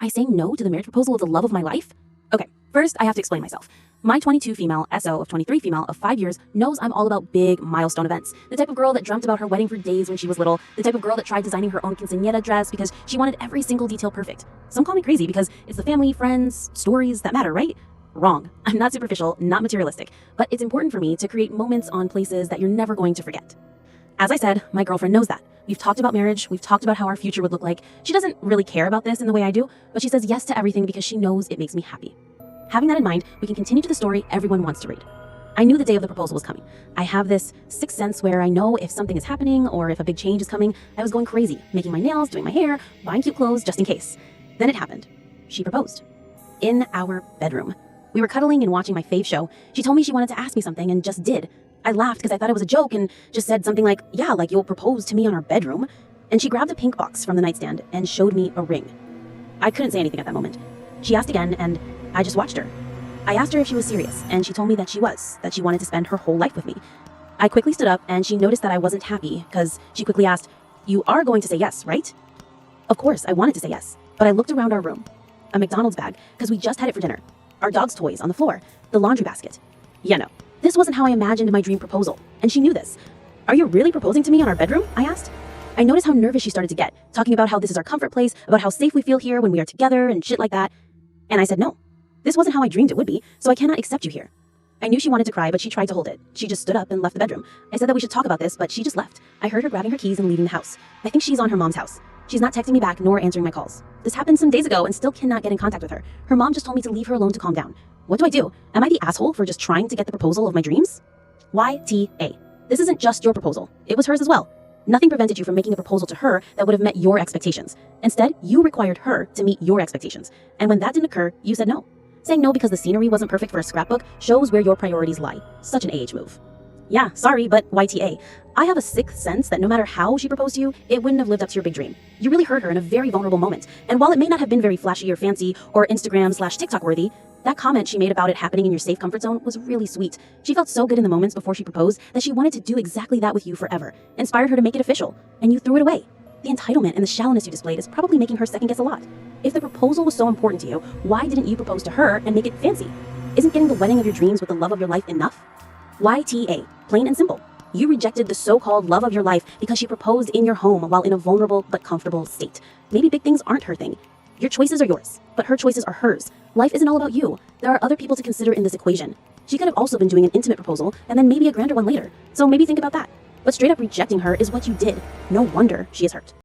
I say no to the marriage proposal of the love of my life? Okay, first I have to explain myself. My 22 female SO of 23 female of 5 years knows I'm all about big milestone events. The type of girl that dreamt about her wedding for days when she was little. The type of girl that tried designing her own quinceañera dress because she wanted every single detail perfect. Some call me crazy because it's the family, friends, stories that matter, right? Wrong. I'm not superficial, not materialistic, but it's important for me to create moments on places that you're never going to forget. As I said, my girlfriend knows that. We've talked about marriage, we've talked about how our future would look like. She doesn't really care about this in the way I do, but she says yes to everything because she knows it makes me happy. Having that in mind, we can continue to the story everyone wants to read. I knew the day of the proposal was coming. I have this sixth sense where I know if something is happening or if a big change is coming. I was going crazy, making my nails, doing my hair, buying cute clothes just in case. Then it happened. She proposed. In our bedroom. We were cuddling and watching my fave show. She told me she wanted to ask me something and just did. I laughed because I thought it was a joke and just said something like, yeah, like you'll propose to me on our bedroom. And she grabbed a pink box from the nightstand and showed me a ring. I couldn't say anything at that moment. She asked again and I just watched her. I asked her if she was serious and she told me that she was, that she wanted to spend her whole life with me. I quickly stood up and she noticed that I wasn't happy because she quickly asked, you are going to say yes, right? Of course, I wanted to say yes, but I looked around our room. A McDonald's bag, because we just had it for dinner. Our dog's toys on the floor, the laundry basket. Yeah, no, this wasn't how I imagined my dream proposal, and she knew this. Are you really proposing to me on our bedroom? I asked. I noticed how nervous she started to get, talking about how this is our comfort place, about how safe we feel here when we are together and shit like that. And I said no. This wasn't how I dreamed it would be, so I cannot accept you here. I knew she wanted to cry, but she tried to hold it. She just stood up and left the bedroom. I said that we should talk about this, but she just left. I heard her grabbing her keys and leaving the house. I think she's on her mom's house. She's not texting me back nor answering my calls. This happened some days ago and still cannot get in contact with her. Her mom just told me to leave her alone to calm down. What do I do? Am I the asshole for just trying to get the proposal of my dreams? YTA. This isn't just your proposal. It was hers as well. Nothing prevented you from making a proposal to her that would have met your expectations. Instead, you required her to meet your expectations. And when that didn't occur, you said no. Saying no because the scenery wasn't perfect for a scrapbook shows where your priorities lie. Such an AH move. Yeah, sorry, but YTA. I have a sixth sense that no matter how she proposed to you, it wouldn't have lived up to your big dream. You really hurt her in a very vulnerable moment. And while it may not have been very flashy or fancy or Instagram/TikTok worthy, that comment she made about it happening in your safe comfort zone was really sweet. She felt so good in the moments before she proposed that she wanted to do exactly that with you forever. Inspired her to make it official, and you threw it away. The entitlement and the shallowness you displayed is probably making her second guess a lot. If the proposal was so important to you, why didn't you propose to her and make it fancy? Isn't getting the wedding of your dreams with the love of your life enough? YTA, plain and simple. You rejected the so-called love of your life because she proposed in your home while in a vulnerable but comfortable state. Maybe big things aren't her thing. Your choices are yours, but her choices are hers. Life isn't all about you. There are other people to consider in this equation. She could have also been doing an intimate proposal and then maybe a grander one later. So maybe think about that. But straight up rejecting her is what you did. No wonder she is hurt.